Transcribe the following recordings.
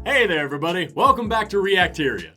Hey there everybody, welcome back to Reacteria.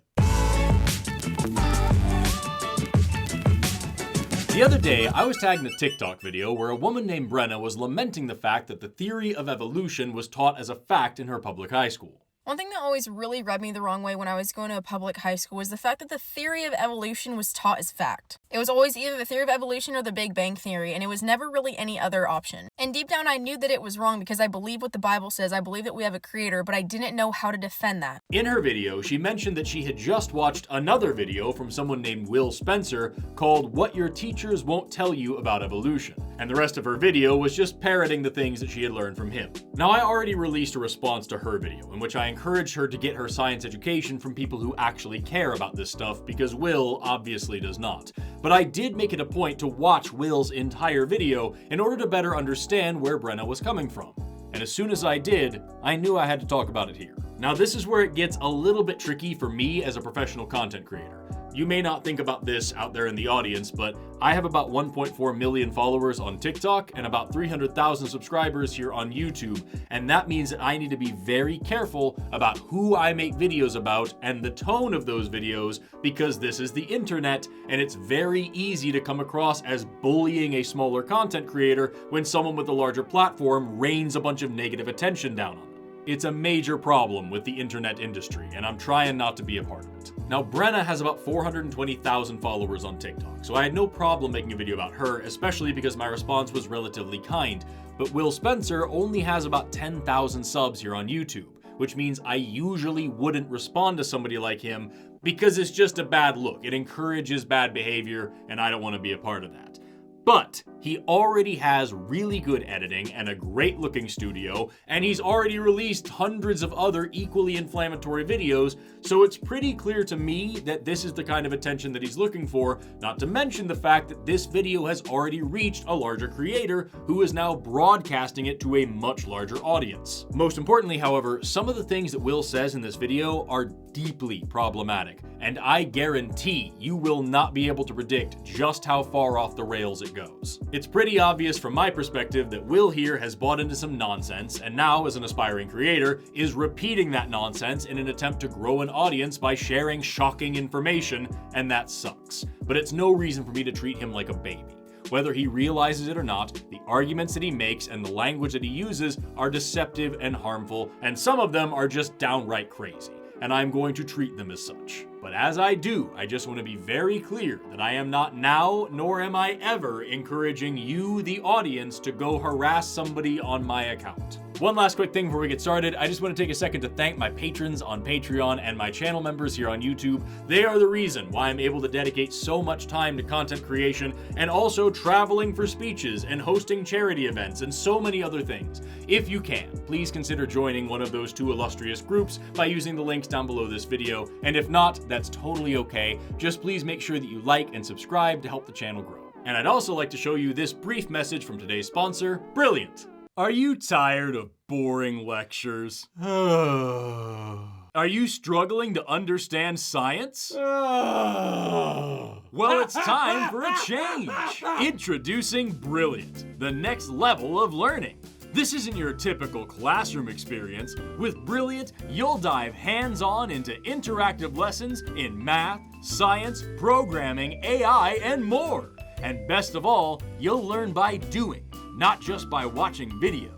The other day, I was tagged in a TikTok video where a woman named Brenna was lamenting the fact that the theory of evolution was taught as a fact in her public high school. One thing that always really rubbed me the wrong way when I was going to a public high school was the fact that the theory of evolution was taught as fact. It was always either the theory of evolution or the Big Bang Theory, and it was never really any other option. And deep down I knew that it was wrong because I believe what the Bible says, I believe that we have a creator, but I didn't know how to defend that. In her video, she mentioned that she had just watched another video from someone named Will Spencer called What Your Teachers Won't Tell You About Evolution, and the rest of her video was just parroting the things that she had learned from him. Now, I already released a response to her video in which I encouraged her to get her science education from people who actually care about this stuff because Will obviously does not. But I did make it a point to watch Will's entire video in order to better understand where Brenna was coming from. And as soon as I did, I knew I had to talk about it here. Now, this is where it gets a little bit tricky for me as a professional content creator. You may not think about this out there in the audience, but I have about 1.4 million followers on TikTok and about 300,000 subscribers here on YouTube, and that means that I need to be very careful about who I make videos about and the tone of those videos, because this is the internet and it's very easy to come across as bullying a smaller content creator when someone with a larger platform rains a bunch of negative attention down on them. It's a major problem with the internet industry, and I'm trying not to be a part of it. Now, Brenna has about 420,000 followers on TikTok, so I had no problem making a video about her, especially because my response was relatively kind. But Will Spencer only has about 10,000 subs here on YouTube, which means I usually wouldn't respond to somebody like him because it's just a bad look. It encourages bad behavior, and I don't want to be a part of that. But he already has really good editing and a great looking studio, and he's already released hundreds of other equally inflammatory videos, so it's pretty clear to me that this is the kind of attention that he's looking for, not to mention the fact that this video has already reached a larger creator who is now broadcasting it to a much larger audience. Most importantly, however, some of the things that Will says in this video are deeply problematic, and I guarantee you will not be able to predict just how far off the rails it goes. It's pretty obvious from my perspective that Will here has bought into some nonsense, and now as an aspiring creator is repeating that nonsense in an attempt to grow an audience by sharing shocking information, and that sucks. But it's no reason for me to treat him like a baby. Whether he realizes it or not, the arguments that he makes and the language that he uses are deceptive and harmful, and some of them are just downright crazy, and I'm going to treat them as such. But as I do, I just want to be very clear that I am not now, nor am I ever, encouraging you, the audience, to go harass somebody on my account. One last quick thing before we get started, I just want to take a second to thank my patrons on Patreon and my channel members here on YouTube. They are the reason why I'm able to dedicate so much time to content creation and also traveling for speeches and hosting charity events and so many other things. If you can, please consider joining one of those two illustrious groups by using the links down below this video, and if not, that's totally okay. Just please make sure that you like and subscribe to help the channel grow. And I'd also like to show you this brief message from today's sponsor, Brilliant. Are you tired of boring lectures? Are you struggling to understand science? Well, it's time for a change. Introducing Brilliant, the next level of learning. This isn't your typical classroom experience. With Brilliant, you'll dive hands-on into interactive lessons in math, science, programming, AI, and more. And best of all, you'll learn by doing, not just by watching videos.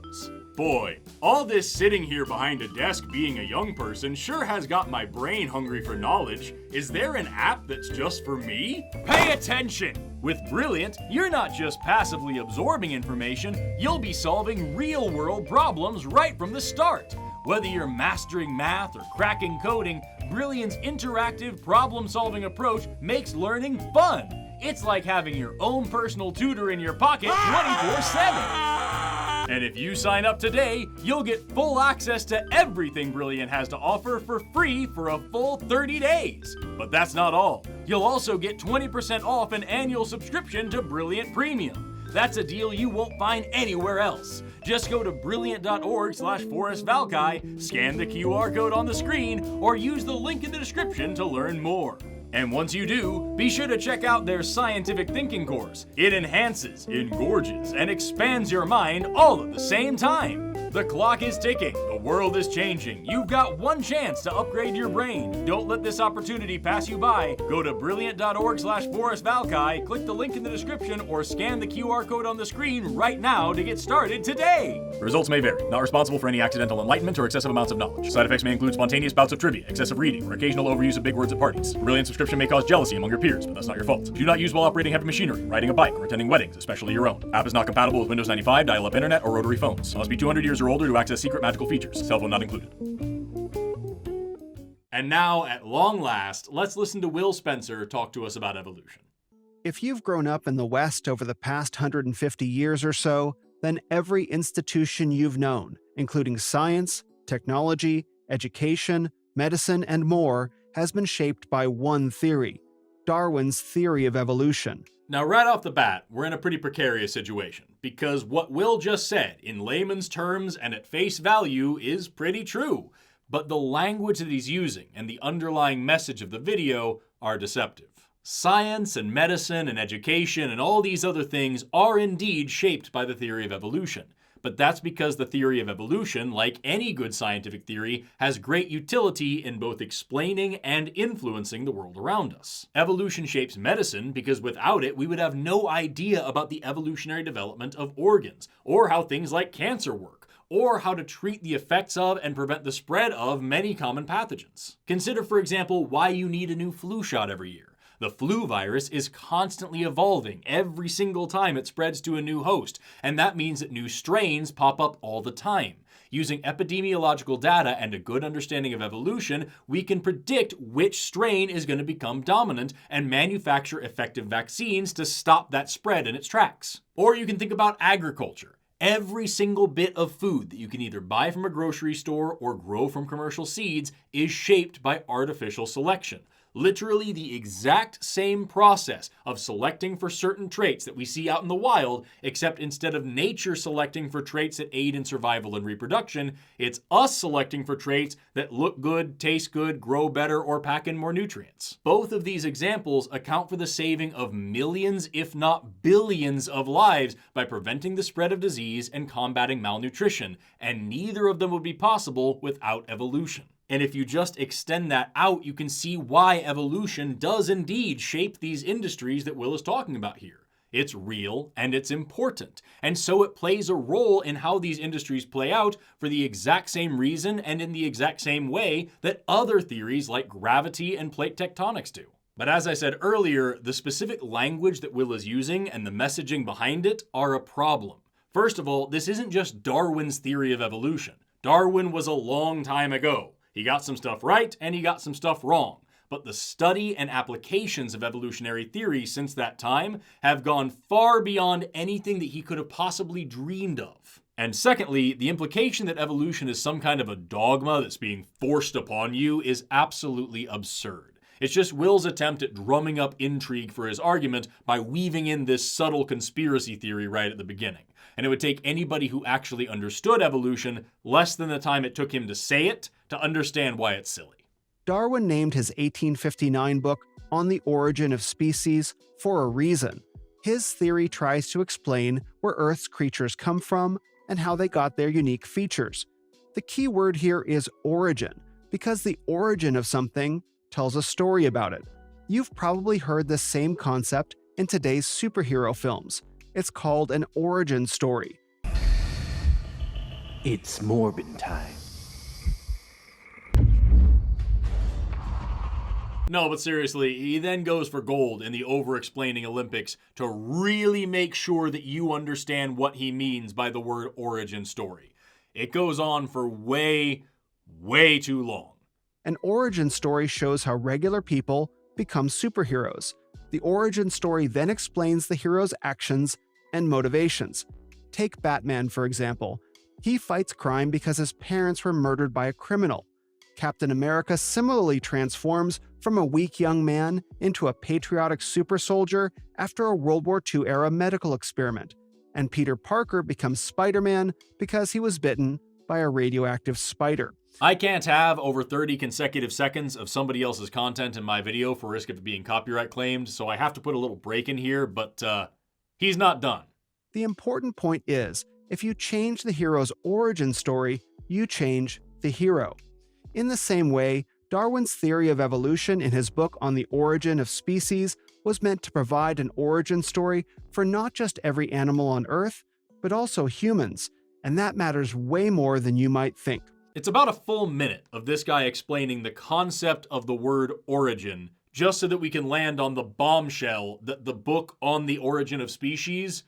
Boy, all this sitting here behind a desk being a young person sure has got my brain hungry for knowledge. Is there an app that's just for me? Pay attention! With Brilliant, you're not just passively absorbing information, you'll be solving real-world problems right from the start. Whether you're mastering math or cracking coding, Brilliant's interactive problem-solving approach makes learning fun. It's like having your own personal tutor in your pocket 24/7. And if you sign up today, you'll get full access to everything Brilliant has to offer for free for a full 30 days. But that's not all. You'll also get 20% off an annual subscription to Brilliant Premium. That's a deal you won't find anywhere else. Just go to brilliant.org/Forrest Valkai, scan the QR code on the screen, or use the link in the description to learn more. And once you do, be sure to check out their scientific thinking course. It enhances, engorges, and expands your mind all at the same time. The clock is ticking. The world is changing. You've got one chance to upgrade your brain. Don't let this opportunity pass you by. Go to brilliant.org/Forrest Valkai, click the link in the description, or scan the QR code on the screen right now to get started today. Results may vary. Not responsible for any accidental enlightenment or excessive amounts of knowledge. Side effects may include spontaneous bouts of trivia, excessive reading, or occasional overuse of big words at parties. A Brilliant subscription may cause jealousy among your peers, but that's not your fault. Do not use while operating heavy machinery, riding a bike, or attending weddings, especially your own. App is not compatible with Windows 95, dial-up internet, or rotary phones. Must be 200 years or older to access secret magical features. Cell phone not included. And now, at long last, let's listen to Will Spencer talk to us about evolution. If you've grown up in the West over the past 150 years or so, then every institution you've known, including science, technology, education, medicine, and more, has been shaped by one theory: Darwin's theory of evolution. Now, right off the bat, we're in a pretty precarious situation, because what Will just said, in layman's terms and at face value, is pretty true. But the language that he's using and the underlying message of the video are deceptive. Science and medicine and education and all these other things are indeed shaped by the theory of evolution. But that's because the theory of evolution, like any good scientific theory, has great utility in both explaining and influencing the world around us. Evolution shapes medicine because without it, we would have no idea about the evolutionary development of organs, or how things like cancer work, or how to treat the effects of and prevent the spread of many common pathogens. Consider, for example, why you need a new flu shot every year. The flu virus is constantly evolving every single time it spreads to a new host, and that means that new strains pop up all the time. Using epidemiological data and a good understanding of evolution, we can predict which strain is going to become dominant and manufacture effective vaccines to stop that spread in its tracks. Or you can think about agriculture. Every single bit of food that you can either buy from a grocery store or grow from commercial seeds is shaped by artificial selection. Literally the exact same process of selecting for certain traits that we see out in the wild, except instead of nature selecting for traits that aid in survival and reproduction, it's us selecting for traits that look good, taste good, grow better, or pack in more nutrients. Both of these examples account for the saving of millions, if not billions, of lives by preventing the spread of disease and combating malnutrition, and neither of them would be possible without evolution. And if you just extend that out, you can see why evolution does indeed shape these industries that Will is talking about here. It's real and it's important, and so it plays a role in how these industries play out for the exact same reason and in the exact same way that other theories like gravity and plate tectonics do. But as I said earlier, the specific language that Will is using and the messaging behind it are a problem. First of all, this isn't just Darwin's theory of evolution. Darwin was a long time ago. He got some stuff right and he got some stuff wrong. But the study and applications of evolutionary theory since that time have gone far beyond anything that he could have possibly dreamed of. And secondly, the implication that evolution is some kind of a dogma that's being forced upon you is absolutely absurd. It's just Will's attempt at drumming up intrigue for his argument by weaving in this subtle conspiracy theory right at the beginning. And it would take anybody who actually understood evolution less than the time it took him to say it to understand why it's silly. Darwin named his 1859 book On the Origin of Species for a reason. His theory tries to explain where Earth's creatures come from and how they got their unique features. The key word here is origin, because the origin of something tells a story about it. You've probably heard the same concept in today's superhero films. It's called an origin story. It's Morbin time. No, but seriously, he then goes for gold in the over-explaining Olympics to really make sure that you understand what he means by the word origin story. It goes on for way too long. An origin story shows how regular people become superheroes. The origin story then explains the hero's actions and motivations. Take Batman, for example. He fights crime because his parents were murdered by a criminal. Captain America similarly transforms from a weak young man into a patriotic super soldier after a World War II-era medical experiment. And Peter Parker becomes Spider-Man because he was bitten by a radioactive spider. I can't have over 30 consecutive seconds of somebody else's content in my video for risk of it being copyright claimed, so I have to put a little break in here, but he's not done. The important point is, if you change the hero's origin story, you change the hero. In the same way, Darwin's theory of evolution in his book on the origin of species was meant to provide an origin story for not just every animal on Earth, but also humans, and that matters way more than you might think. It's about a full minute of this guy explaining the concept of the word origin, just so that we can land on the bombshell that the book on the origin of species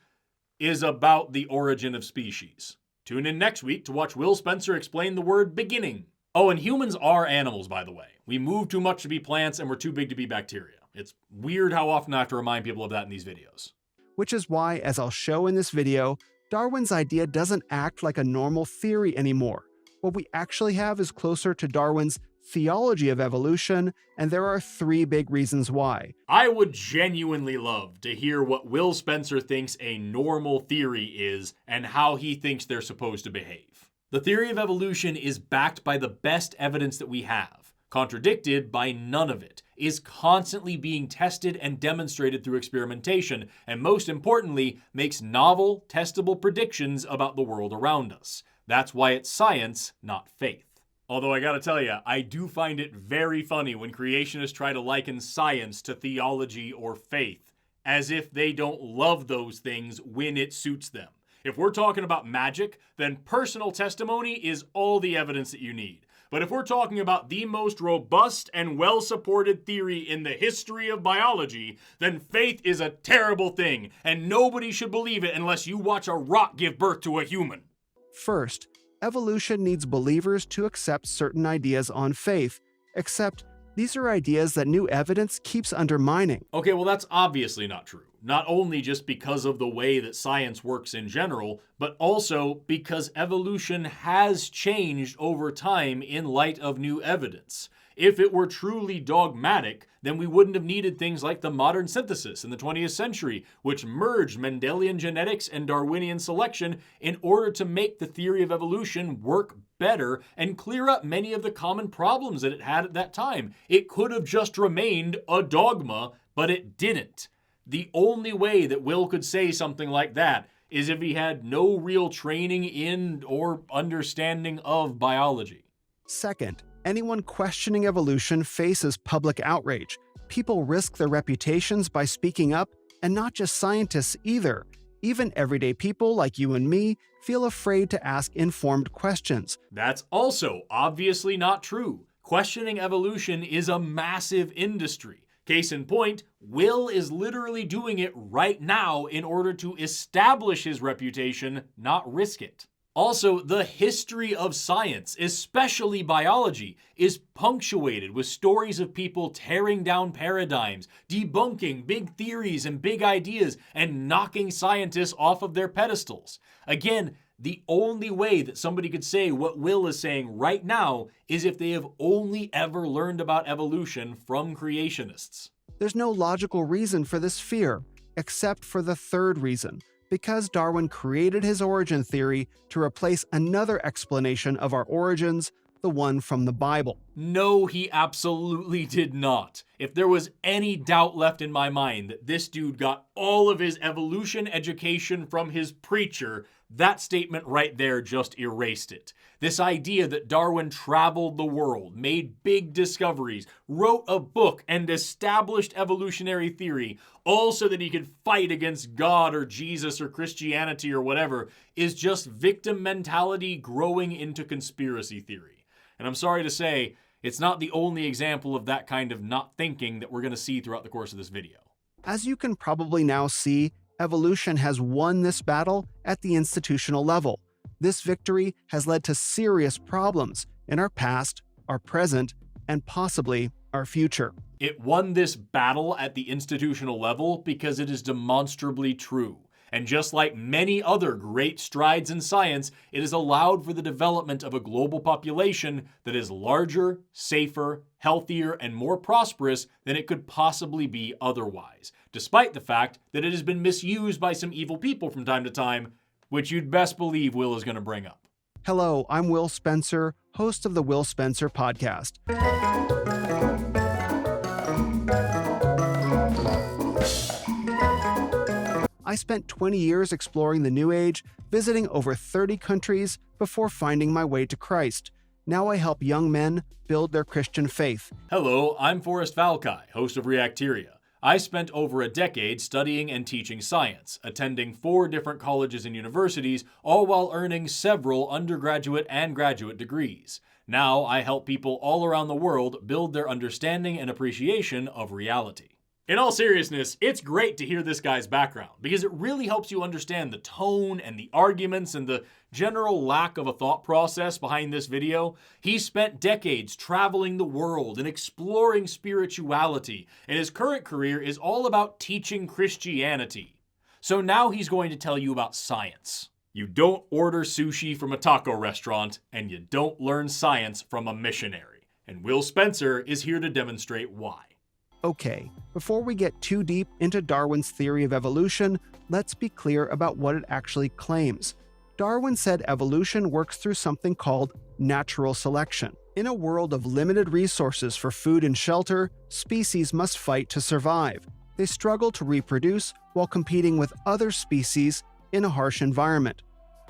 is about the origin of species. Tune in next week to watch Will Spencer explain the word beginning. Oh, and humans are animals, by the way. We move too much to be plants and we're too big to be bacteria. It's weird how often I have to remind people of that in these videos. Which is why, as I'll show in this video, Darwin's idea doesn't act like a normal theory anymore. What we actually have is closer to Darwin's theology of evolution, and there are 3 big reasons why. I would genuinely love to hear what Will Spencer thinks a normal theory is and how he thinks they're supposed to behave. The theory of evolution is backed by the best evidence that we have, contradicted by none of it, is constantly being tested and demonstrated through experimentation, and most importantly, makes novel, testable predictions about the world around us. That's why it's science, not faith. Although I gotta tell you, I do find it very funny when creationists try to liken science to theology or faith, as if they don't love those things when it suits them. If we're talking about magic, then personal testimony is all the evidence that you need. But if we're talking about the most robust and well-supported theory in the history of biology, then faith is a terrible thing, and nobody should believe it unless you watch a rock give birth to a human. First, evolution needs believers to accept certain ideas on faith, except these are ideas that new evidence keeps undermining. Okay, well that's obviously not true. Not only just because of the way that science works in general, but also because evolution has changed over time in light of new evidence. If it were truly dogmatic, then we wouldn't have needed things like the modern synthesis in the 20th century, which merged Mendelian genetics and Darwinian selection in order to make the theory of evolution work better and clear up many of the common problems that it had at that time. It could have just remained a dogma, but it didn't. The only way that Will could say something like that is if he had no real training in or understanding of biology. Second, anyone questioning evolution faces public outrage. People risk their reputations by speaking up, and not just scientists either. Even everyday people like you and me feel afraid to ask informed questions. That's also obviously not true. Questioning evolution is a massive industry. Case in point, Will is literally doing it right now in order to establish his reputation, not risk it. Also, the history of science, especially biology, is punctuated with stories of people tearing down paradigms, debunking big theories and big ideas, and knocking scientists off of their pedestals. Again, the only way that somebody could say what Will is saying right now is if they have only ever learned about evolution from creationists. There's no logical reason for this fear, except for the third reason. Because Darwin created his origin theory to replace another explanation of our origins, the one from the Bible. No, he absolutely did not. If there was any doubt left in my mind that this dude got all of his evolution education from his preacher, that statement right there just erased it. This idea that Darwin traveled the world, made big discoveries, wrote a book, and established evolutionary theory, all so that he could fight against God or Jesus or Christianity or whatever, is just victim mentality growing into conspiracy theory. And I'm sorry to say, it's not the only example of that kind of not thinking that we're going to see throughout the course of this video. As you can probably now see, evolution has won this battle at the institutional level. This victory has led to serious problems in our past, our present, and possibly our future. It won this battle at the institutional level because it is demonstrably true. And just like many other great strides in science, it has allowed for the development of a global population that is larger, safer, healthier, and more prosperous than it could possibly be otherwise, despite the fact that it has been misused by some evil people from time to time, which you'd best believe Will is going to bring up. Hello, I'm Will Spencer, host of the Will Spencer podcast. I spent 20 years exploring the New Age, visiting over 30 countries before finding my way to Christ. Now I help young men build their Christian faith. Hello, I'm Forrest Valkai, host of Reacteria. I spent over a decade studying and teaching science, attending 4 different colleges and universities, all while earning several undergraduate and graduate degrees. Now I help people all around the world build their understanding and appreciation of reality. In all seriousness, it's great to hear this guy's background because it really helps you understand the tone and the arguments and the general lack of a thought process behind this video. He spent decades traveling the world and exploring spirituality, and his current career is all about teaching Christianity. So now he's going to tell you about science. You don't order sushi from a taco restaurant, and you don't learn science from a missionary. And Will Spencer is here to demonstrate why. Okay, before we get too deep into Darwin's theory of evolution, let's be clear about what it actually claims. Darwin said evolution works through something called natural selection. In a world of limited resources for food and shelter, species must fight to survive. They struggle to reproduce while competing with other species in a harsh environment.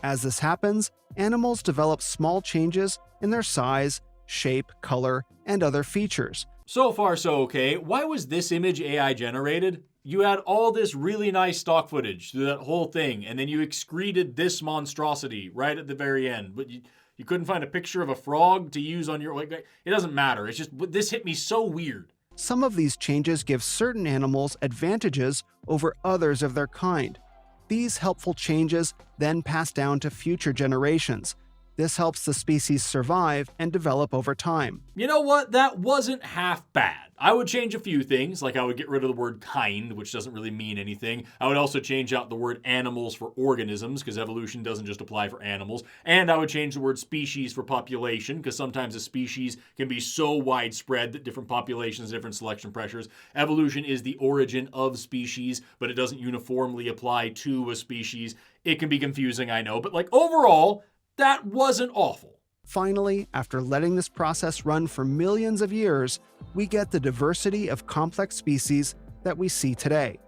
As this happens, animals develop small changes in their size, shape, color, and other features. So far so okay. Why was this image AI generated? You had all this really nice stock footage through that whole thing, and then you excreted this monstrosity right at the very end. But you couldn't find a picture of a frog to use on your... It doesn't matter. It's just, this hit me so weird. Some of these changes give certain animals advantages over others of their kind. These helpful changes then pass down to future generations. This helps the species survive and develop over time. You know what? That wasn't half bad. I would change a few things, like I would get rid of the word kind, which doesn't really mean anything. I would also change out the word animals for organisms, because evolution doesn't just apply for animals. And I would change the word species for population, because sometimes a species can be so widespread that different populations, different selection pressures. Evolution is the origin of species, but it doesn't uniformly apply to a species. It can be confusing, I know, but overall, that wasn't awful. Finally, after letting this process run for millions of years, we get the diversity of complex species that we see today.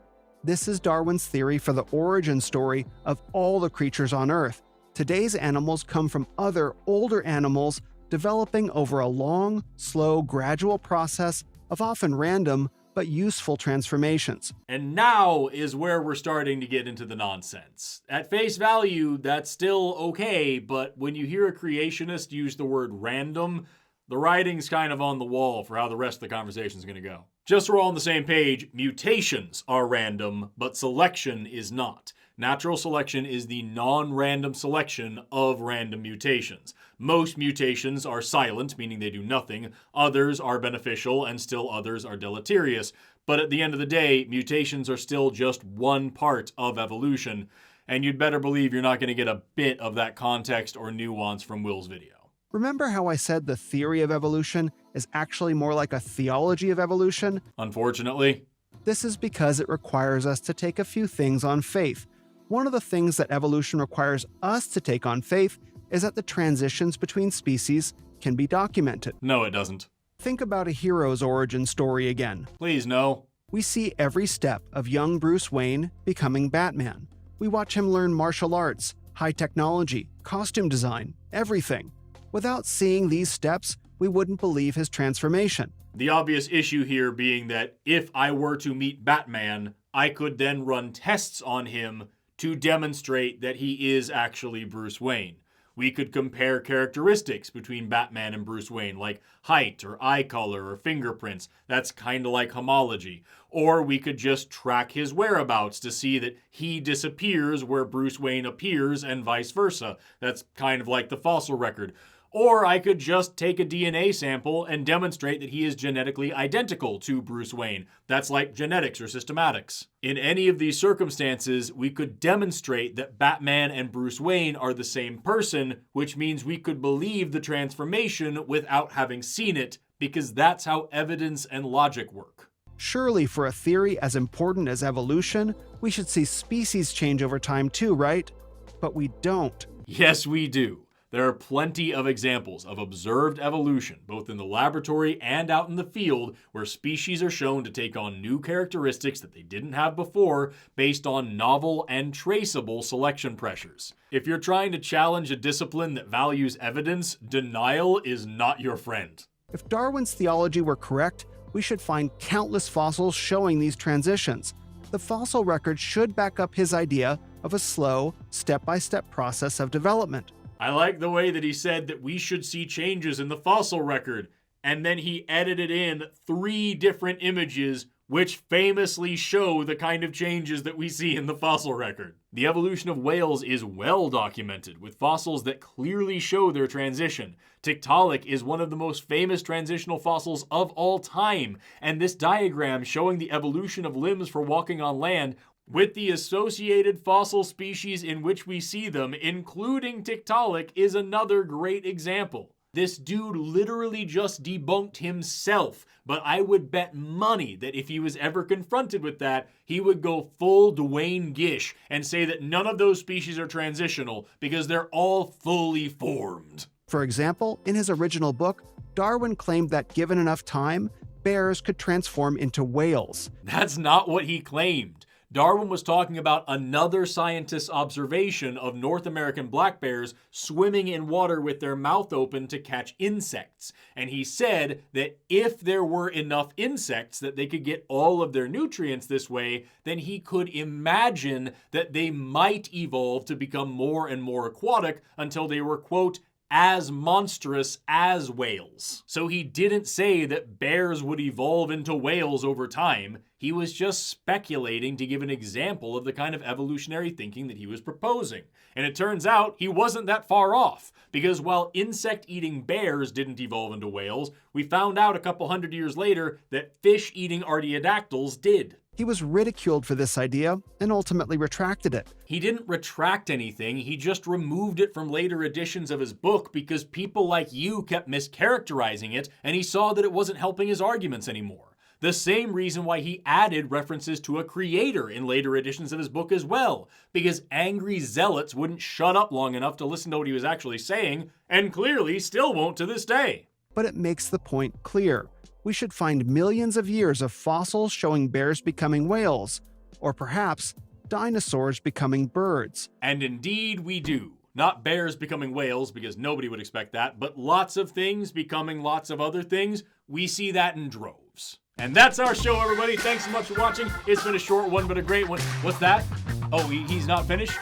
This is Darwin's theory for the origin story of all the creatures on Earth. Today's animals come from other, older animals developing over a long, slow, gradual process of often random but useful transformations. And now is where we're starting to get into the nonsense. At face value, that's still okay, but when you hear a creationist use the word random, the writing's kind of on the wall for how the rest of the conversation's going to go. Just so we're all on the same page, mutations are random, but selection is not. Natural selection is the non-random selection of random mutations. Most mutations are silent, meaning they do nothing. Others are beneficial, and still others are deleterious. But at the end of the day, mutations are still just one part of evolution, and you'd better believe you're not going to get a bit of that context or nuance from Will's video. Remember how I said the theory of evolution is actually more like a theology of evolution? Unfortunately. This is because it requires us to take a few things on faith. One of the things that evolution requires us to take on faith is that the transitions between species can be documented. No, it doesn't. Think about a hero's origin story again. Please, no. We see every step of young Bruce Wayne becoming Batman. We watch him learn martial arts, high technology, costume design, everything. Without seeing these steps, we wouldn't believe his transformation. The obvious issue here being that if I were to meet Batman, I could then run tests on him to demonstrate that he is actually Bruce Wayne. We could compare characteristics between Batman and Bruce Wayne, like height or eye color or fingerprints. That's kind of like homology. Or we could just track his whereabouts to see that he disappears where Bruce Wayne appears and vice versa. That's kind of like the fossil record. Or I could just take a DNA sample and demonstrate that he is genetically identical to Bruce Wayne. That's like genetics or systematics. In any of these circumstances, we could demonstrate that Batman and Bruce Wayne are the same person, which means we could believe the transformation without having seen it, because that's how evidence and logic work. Surely for a theory as important as evolution, we should see species change over time too, right? But we don't. Yes, we do. There are plenty of examples of observed evolution, both in the laboratory and out in the field, where species are shown to take on new characteristics that they didn't have before based on novel and traceable selection pressures. If you're trying to challenge a discipline that values evidence, denial is not your friend. If Darwin's theology were correct, we should find countless fossils showing these transitions. The fossil record should back up his idea of a slow, step-by-step process of development. I like the way that he said that we should see changes in the fossil record, and then he edited in 3 different images which famously show the kind of changes that we see in the fossil record. The evolution of whales is well documented, with fossils that clearly show their transition. Tiktaalik is one of the most famous transitional fossils of all time, and this diagram showing the evolution of limbs for walking on land with the associated fossil species in which we see them, including Tiktaalik, is another great example. This dude literally just debunked himself, but I would bet money that if he was ever confronted with that, he would go full Dwayne Gish and say that none of those species are transitional because they're all fully formed. For example, in his original book, Darwin claimed that given enough time, bears could transform into whales. That's not what he claimed. Darwin was talking about another scientist's observation of North American black bears swimming in water with their mouth open to catch insects. And he said that if there were enough insects that they could get all of their nutrients this way, then he could imagine that they might evolve to become more and more aquatic until they were, quote, as monstrous as whales. So he didn't say that bears would evolve into whales over time. He was just speculating to give an example of the kind of evolutionary thinking that he was proposing. And it turns out he wasn't that far off, because while insect-eating bears didn't evolve into whales, we found out a couple hundred years later that fish-eating artiodactyls did. He was ridiculed for this idea and ultimately retracted it. He didn't retract anything, he just removed it from later editions of his book because people like you kept mischaracterizing it, and he saw that it wasn't helping his arguments anymore. The same reason why he added references to a creator in later editions of his book as well, because angry zealots wouldn't shut up long enough to listen to what he was actually saying, and clearly still won't to this day. But it makes the point clear. We should find millions of years of fossils showing bears becoming whales, or perhaps dinosaurs becoming birds. And indeed we do. Not bears becoming whales, because nobody would expect that, but lots of things becoming lots of other things. We see that in droves. And that's our show, everybody. Thanks so much for watching. It's been a short one, but a great one. What's that? Oh, he's not finished?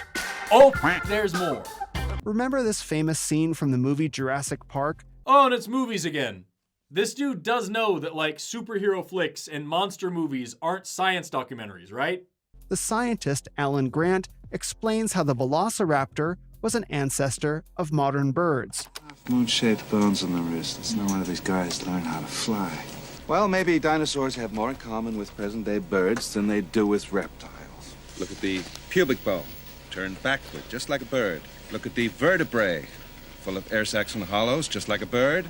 Oh, there's more. Remember this famous scene from the movie Jurassic Park? Oh, and it's movies again. This dude does know that, like, superhero flicks and monster movies aren't science documentaries, right? The scientist Alan Grant explains how the velociraptor was an ancestor of modern birds. Moon-shaped bones on the wrist. It's no wonder these guys learn how to fly. Well, maybe dinosaurs have more in common with present-day birds than they do with reptiles. Look at the pubic bone, turned backward, just like a bird. Look at the vertebrae, full of air sacs and hollows, just like a bird.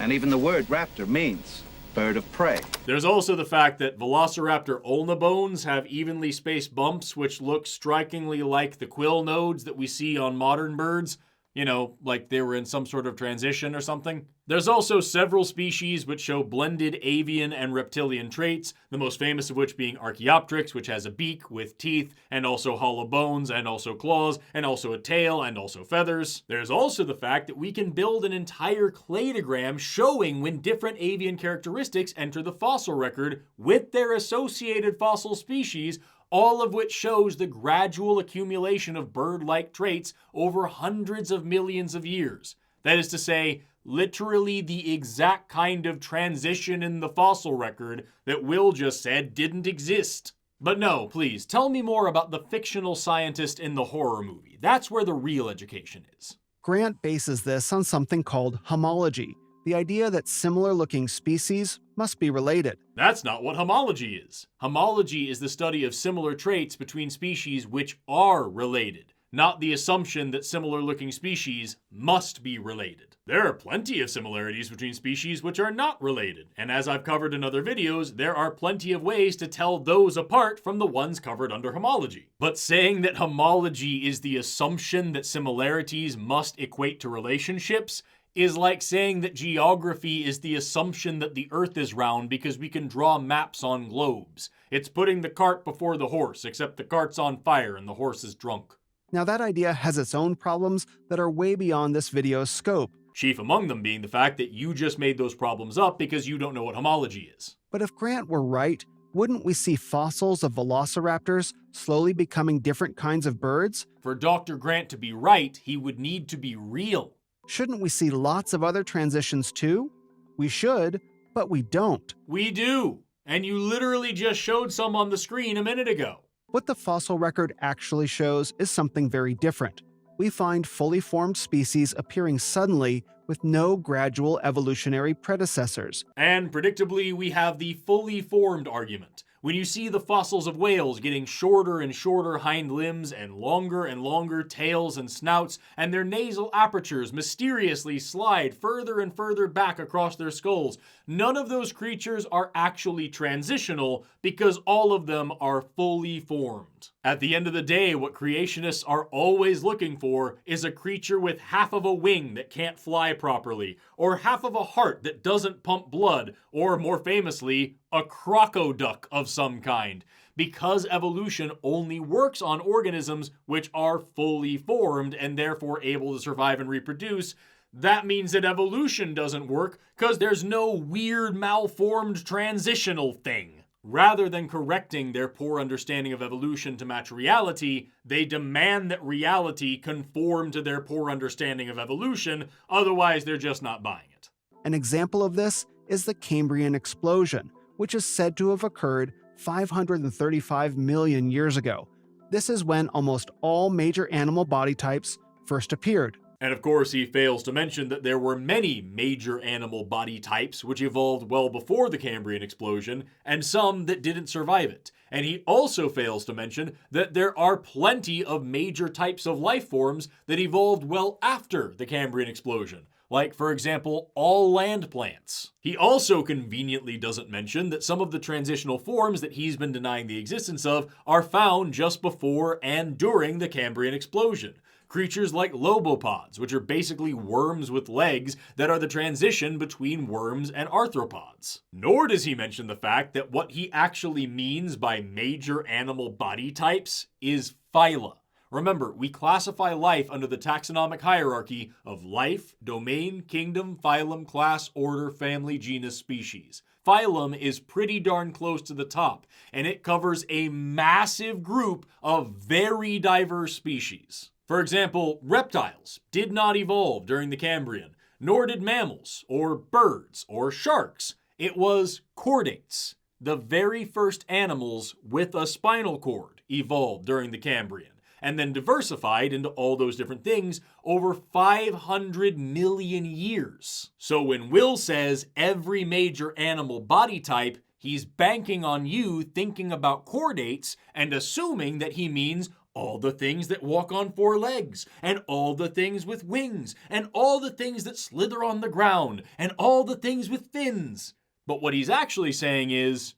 And even the word raptor means bird of prey. There's also the fact that velociraptor ulna bones have evenly spaced bumps which look strikingly like the quill nodes that we see on modern birds. You know, like they were in some sort of transition or something. There's also several species which show blended avian and reptilian traits, the most famous of which being Archaeopteryx, which has a beak with teeth, and also hollow bones, and also claws, and also a tail, and also feathers. There's also the fact that we can build an entire cladogram showing when different avian characteristics enter the fossil record with their associated fossil species, all of which shows the gradual accumulation of bird-like traits over hundreds of millions of years. That is to say, literally the exact kind of transition in the fossil record that Will just said didn't exist. But no, please, tell me more about the fictional scientist in the horror movie. That's where the real education is. Grant bases this on something called homology, the idea that similar-looking species must be related. That's not what homology is. Homology is the study of similar traits between species which are related, not the assumption that similar-looking species must be related. There are plenty of similarities between species which are not related, and as I've covered in other videos, there are plenty of ways to tell those apart from the ones covered under homology. But saying that homology is the assumption that similarities must equate to relationships is like saying that geography is the assumption that the Earth is round because we can draw maps on globes. It's putting the cart before the horse, except the cart's on fire and the horse is drunk. Now that idea has its own problems that are way beyond this video's scope. Chief among them being the fact that you just made those problems up because you don't know what homology is. But if Grant were right, wouldn't we see fossils of velociraptors slowly becoming different kinds of birds? For Dr. Grant to be right, he would need to be real. Shouldn't we see lots of other transitions too? We should, but we don't. We do. And you literally just showed some on the screen a minute ago. What the fossil record actually shows is something very different. We find fully formed species appearing suddenly with no gradual evolutionary predecessors. And predictably, we have the fully formed argument. When you see the fossils of whales getting shorter and shorter hind limbs and longer tails and snouts, and their nasal apertures mysteriously slide further and further back across their skulls, none of those creatures are actually transitional because all of them are fully formed. At the end of the day, what creationists are always looking for is a creature with half of a wing that can't fly properly, or half of a heart that doesn't pump blood, or more famously, a crocoduck of some kind, because evolution only works on organisms which are fully formed and therefore able to survive and reproduce. That means that evolution doesn't work because there's no weird malformed transitional thing. Rather than correcting their poor understanding of evolution to match reality, they demand that reality conform to their poor understanding of evolution, otherwise they're just not buying it. An example of this is the Cambrian explosion, which is said to have occurred 535 million years ago. This is when almost all major animal body types first appeared. And of course, he fails to mention that there were many major animal body types which evolved well before the Cambrian explosion, and some that didn't survive it. And he also fails to mention that there are plenty of major types of life forms that evolved well after the Cambrian explosion. Like, for example, all land plants. He also conveniently doesn't mention that some of the transitional forms that he's been denying the existence of are found just before and during the Cambrian explosion. Creatures like lobopods, which are basically worms with legs that are the transition between worms and arthropods. Nor does he mention the fact that what he actually means by major animal body types is phyla. Remember, we classify life under the taxonomic hierarchy of life, domain, kingdom, phylum, class, order, family, genus, species. Phylum is pretty darn close to the top, and it covers a massive group of very diverse species. For example, reptiles did not evolve during the Cambrian, nor did mammals, or birds, or sharks. It was chordates, the very first animals with a spinal cord, evolved during the Cambrian, and then diversified into all those different things over 500 million years. So when Will says every major animal body type, he's banking on you thinking about chordates and assuming that he means all the things that walk on four legs, and all the things with wings, and all the things that slither on the ground, and all the things with fins. But what he's actually saying is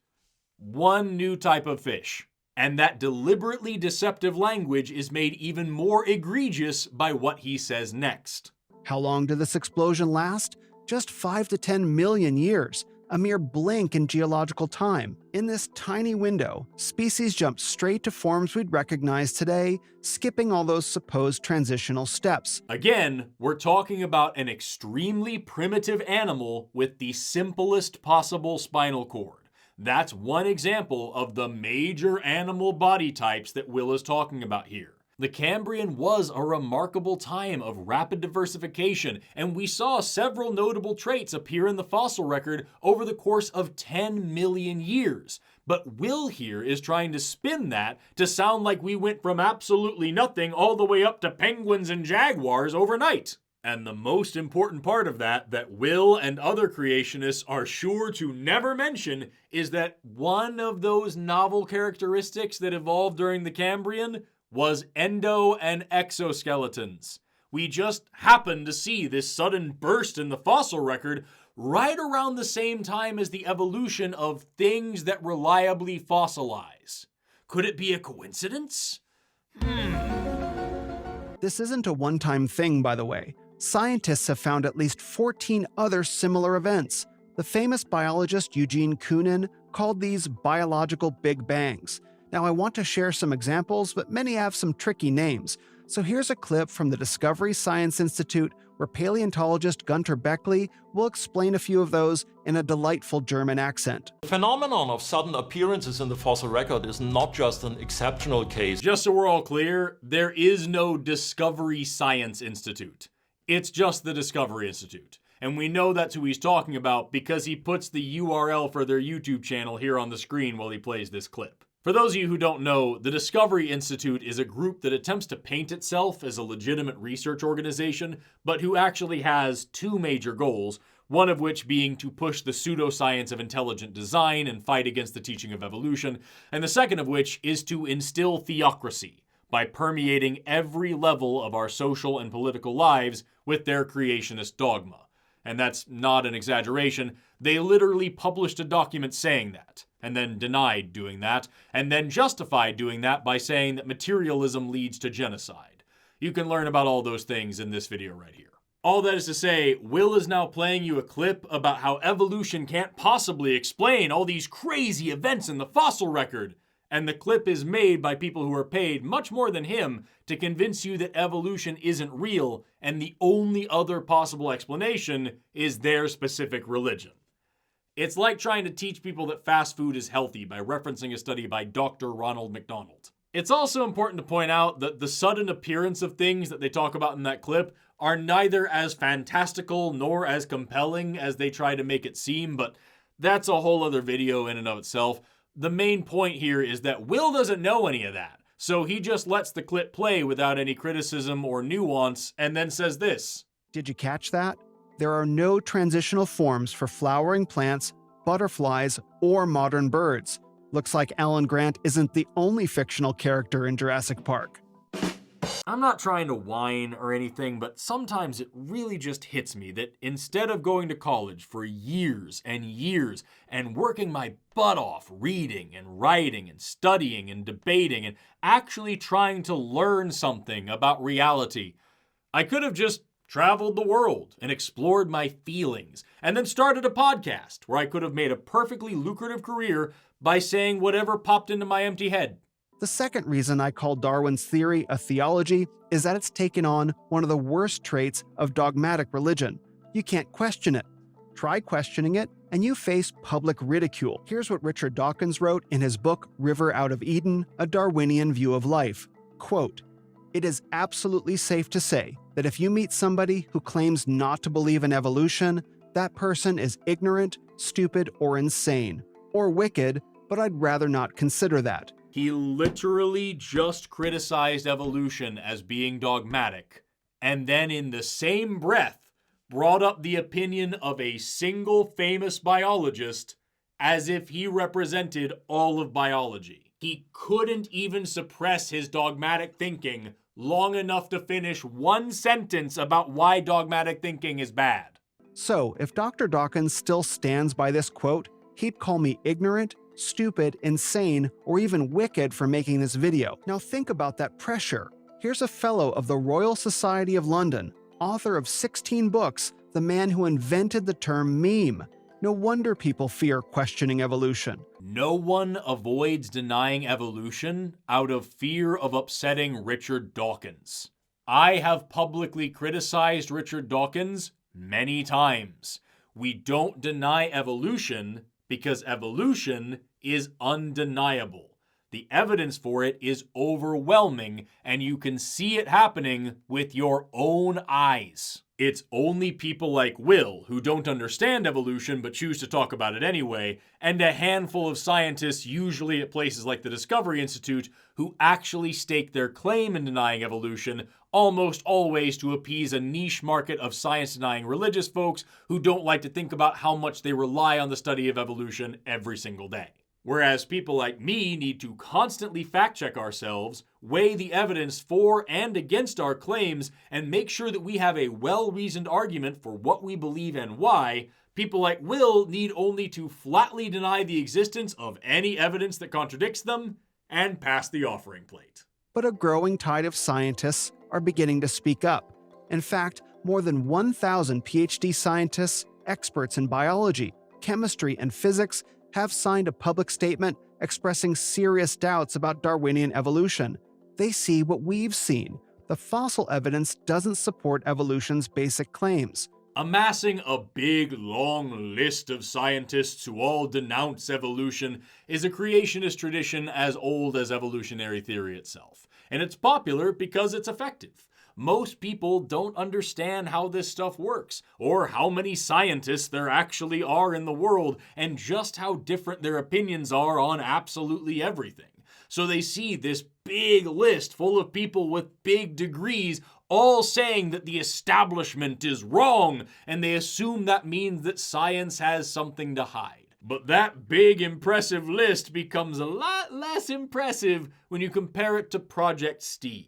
one new type of fish. And that deliberately deceptive language is made even more egregious by what he says next. How long did this explosion last? Just 5 to 10 million years, a mere blink in geological time. In this tiny window, species jumped straight to forms we'd recognize today, skipping all those supposed transitional steps. Again, we're talking about an extremely primitive animal with the simplest possible spinal cord. That's one example of the major animal body types that Will is talking about here. The Cambrian was a remarkable time of rapid diversification, and we saw several notable traits appear in the fossil record over the course of 10 million years. But Will here is trying to spin that to sound like we went from absolutely nothing all the way up to penguins and jaguars overnight. And the most important part of that Will and other creationists are sure to never mention is that one of those novel characteristics that evolved during the Cambrian was endo and exoskeletons. We just happened to see this sudden burst in the fossil record right around the same time as the evolution of things that reliably fossilize. Could it be a coincidence? This isn't a one-time thing, by the way. Scientists have found at least 14 other similar events. The famous biologist Eugene Koonin called these biological Big Bangs. Now, I want to share some examples, but many have some tricky names. So here's a clip from the Discovery Science Institute where paleontologist Gunter Beckley will explain a few of those in a delightful German accent. The phenomenon of sudden appearances in the fossil record is not just an exceptional case. Just so we're all clear, there is no Discovery Science Institute. It's just the Discovery Institute. And we know that's who he's talking about because he puts the URL for their YouTube channel here on the screen while he plays this clip. For those of you who don't know, the Discovery Institute is a group that attempts to paint itself as a legitimate research organization, but who actually has two major goals, one of which being to push the pseudoscience of intelligent design and fight against the teaching of evolution, and the second of which is to instill theocracy by permeating every level of our social and political lives with their creationist dogma. And that's not an exaggeration. They literally published a document saying that, and then denied doing that, and then justified doing that by saying that materialism leads to genocide. You can learn about all those things in this video right here. All that is to say, Will is now playing you a clip about how evolution can't possibly explain all these crazy events in the fossil record. And the clip is made by people who are paid much more than him to convince you that evolution isn't real and the only other possible explanation is their specific religion. It's like trying to teach people that fast food is healthy by referencing a study by Dr. Ronald McDonald. It's also important to point out that the sudden appearance of things that they talk about in that clip are neither as fantastical nor as compelling as they try to make it seem, but that's a whole other video in and of itself. The main point here is that Will doesn't know any of that, so he just lets the clip play without any criticism or nuance and then says this. Did you catch that? There are no transitional forms for flowering plants, butterflies, or modern birds. Looks like Alan Grant isn't the only fictional character in Jurassic Park. I'm not trying to whine or anything, but sometimes it really just hits me that instead of going to college for years and years and working my butt off reading and writing and studying and debating and actually trying to learn something about reality, I could have just traveled the world and explored my feelings and then started a podcast where I could have made a perfectly lucrative career by saying whatever popped into my empty head. The second reason I call Darwin's theory a theology is that it's taken on one of the worst traits of dogmatic religion. You can't question it. Try questioning it, and you face public ridicule. Here's what Richard Dawkins wrote in his book, River Out of Eden, A Darwinian View of Life. Quote, "It is absolutely safe to say that if you meet somebody who claims not to believe in evolution, that person is ignorant, stupid, or insane, or wicked, but I'd rather not consider that." He literally just criticized evolution as being dogmatic, and then in the same breath brought up the opinion of a single famous biologist as if he represented all of biology. He couldn't even suppress his dogmatic thinking long enough to finish one sentence about why dogmatic thinking is bad. So, if Dr. Dawkins still stands by this quote, he'd call me ignorant, stupid, insane, or even wicked for making this video. Now think about that pressure. Here's a fellow of the Royal Society of London, author of 16 books, the man who invented the term meme. No wonder people fear questioning evolution. No one avoids denying evolution out of fear of upsetting Richard Dawkins. I have publicly criticized Richard Dawkins many times. We don't deny evolution because evolution is undeniable. The evidence for it is overwhelming, and you can see it happening with your own eyes. It's only people like Will, who don't understand evolution but choose to talk about it anyway, and a handful of scientists, usually at places like the Discovery Institute, who actually stake their claim in denying evolution, almost always to appease a niche market of science-denying religious folks who don't like to think about how much they rely on the study of evolution every single day. Whereas people like me need to constantly fact-check ourselves, weigh the evidence for and against our claims, and make sure that we have a well-reasoned argument for what we believe and why, people like Will need only to flatly deny the existence of any evidence that contradicts them and pass the offering plate. But a growing tide of scientists are beginning to speak up. In fact, more than 1,000 PhD scientists, experts in biology, chemistry, and physics have signed a public statement expressing serious doubts about Darwinian evolution. They see what we've seen. The fossil evidence doesn't support evolution's basic claims. Amassing a big, long list of scientists who all denounce evolution is a creationist tradition as old as evolutionary theory itself. And it's popular because it's effective. Most people don't understand how this stuff works, or how many scientists there actually are in the world, and just how different their opinions are on absolutely everything. So they see this big list full of people with big degrees all saying that the establishment is wrong, and they assume that means that science has something to hide. But that big, impressive list becomes a lot less impressive when you compare it to Project Steve.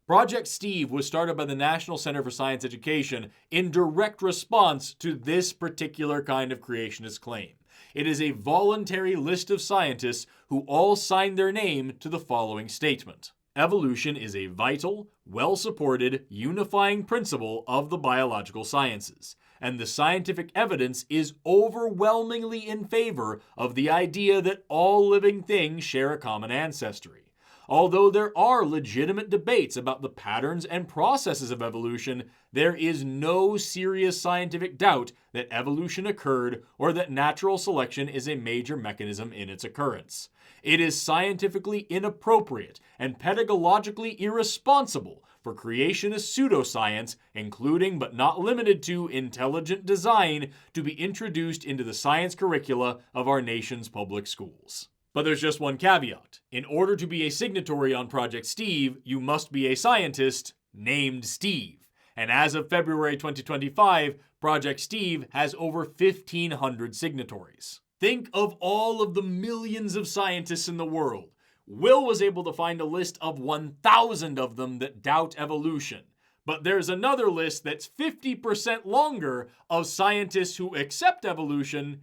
Project Steve was started by the National Center for Science Education in direct response to this particular kind of creationist claim. It is a voluntary list of scientists who all signed their name to the following statement. Evolution is a vital, well-supported, unifying principle of the biological sciences, and the scientific evidence is overwhelmingly in favor of the idea that all living things share a common ancestry. Although there are legitimate debates about the patterns and processes of evolution, there is no serious scientific doubt that evolution occurred or that natural selection is a major mechanism in its occurrence. It is scientifically inappropriate and pedagogically irresponsible for creationist pseudoscience, including but not limited to intelligent design, to be introduced into the science curricula of our nation's public schools. But there's just one caveat. In order to be a signatory on Project Steve, you must be a scientist named Steve. And as of February 2025, Project Steve has over 1,500 signatories. Think of all of the millions of scientists in the world. Will was able to find a list of 1,000 of them that doubt evolution. But there's another list that's 50% longer of scientists who accept evolution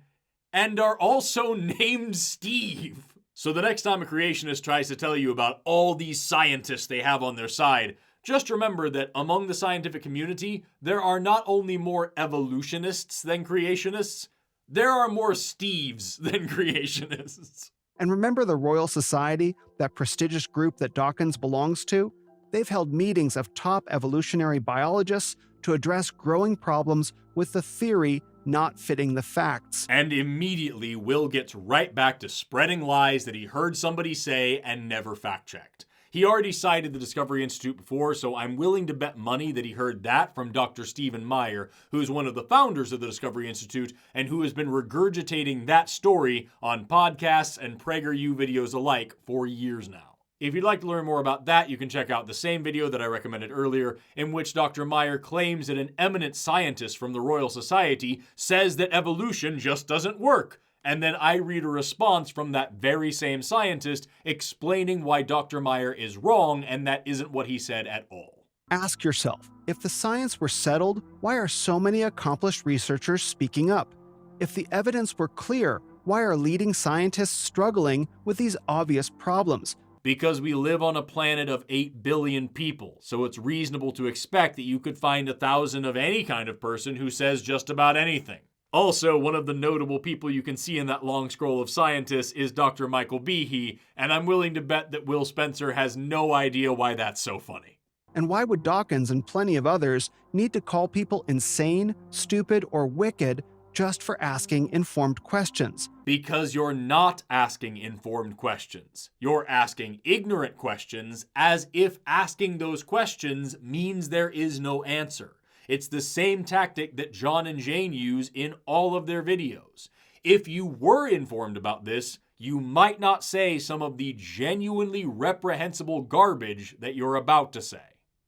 and are also named Steve. So the next time a creationist tries to tell you about all these scientists they have on their side, just remember that among the scientific community, there are not only more evolutionists than creationists, there are more Steves than creationists. And remember the Royal Society, that prestigious group that Dawkins belongs to? They've held meetings of top evolutionary biologists to address growing problems with the theory not fitting the facts. And immediately, Will gets right back to spreading lies that he heard somebody say and never fact-checked. He already cited the Discovery Institute before, so I'm willing to bet money that he heard that from Dr. Stephen Meyer, who is one of the founders of the Discovery Institute and who has been regurgitating that story on podcasts and PragerU videos alike for years now. If you'd like to learn more about that, you can check out the same video that I recommended earlier, in which Dr. Meyer claims that an eminent scientist from the Royal Society says that evolution just doesn't work. And then I read a response from that very same scientist explaining why Dr. Meyer is wrong and that isn't what he said at all. Ask yourself, if the science were settled, why are so many accomplished researchers speaking up? If the evidence were clear, why are leading scientists struggling with these obvious problems? Because we live on a planet of 8 billion people, so it's reasonable to expect that you could find 1,000 of any kind of person who says just about anything. Also, one of the notable people you can see in that long scroll of scientists is Dr. Michael Behe, and I'm willing to bet that Will Spencer has no idea why that's so funny. And why would Dawkins and plenty of others need to call people insane, stupid, or wicked just for asking informed questions? Because you're not asking informed questions. You're asking ignorant questions as if asking those questions means there is no answer. It's the same tactic that John and Jane use in all of their videos. If you were informed about this, you might not say some of the genuinely reprehensible garbage that you're about to say.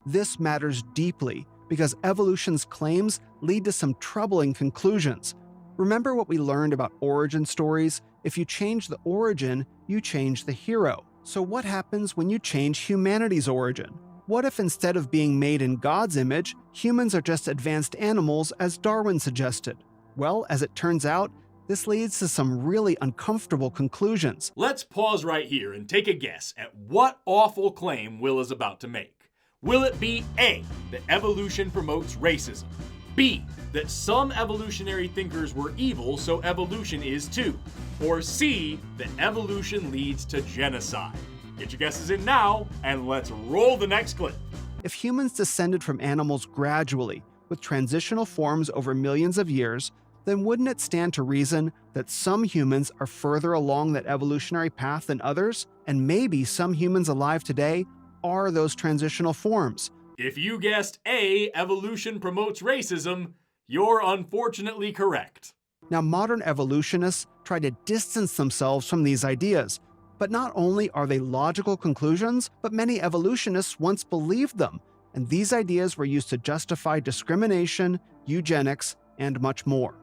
This matters deeply because evolution's claims lead to some troubling conclusions. Remember what we learned about origin stories? If you change the origin, you change the hero. So what happens when you change humanity's origin? What if instead of being made in God's image, humans are just advanced animals as Darwin suggested? Well, as it turns out, this leads to some really uncomfortable conclusions. Let's pause right here and take a guess at what awful claim Will is about to make. Will it be A, that evolution promotes racism? B, that some evolutionary thinkers were evil, so evolution is too? Or C, that evolution leads to genocide? Get your guesses in now, and let's roll the next clip. If humans descended from animals gradually, with transitional forms over millions of years, then wouldn't it stand to reason that some humans are further along that evolutionary path than others? And maybe some humans alive today are those transitional forms. If you guessed A, evolution promotes racism, you're unfortunately correct. Now, modern evolutionists try to distance themselves from these ideas, but not only are they logical conclusions, but many evolutionists once believed them, and these ideas were used to justify discrimination, eugenics, and much more.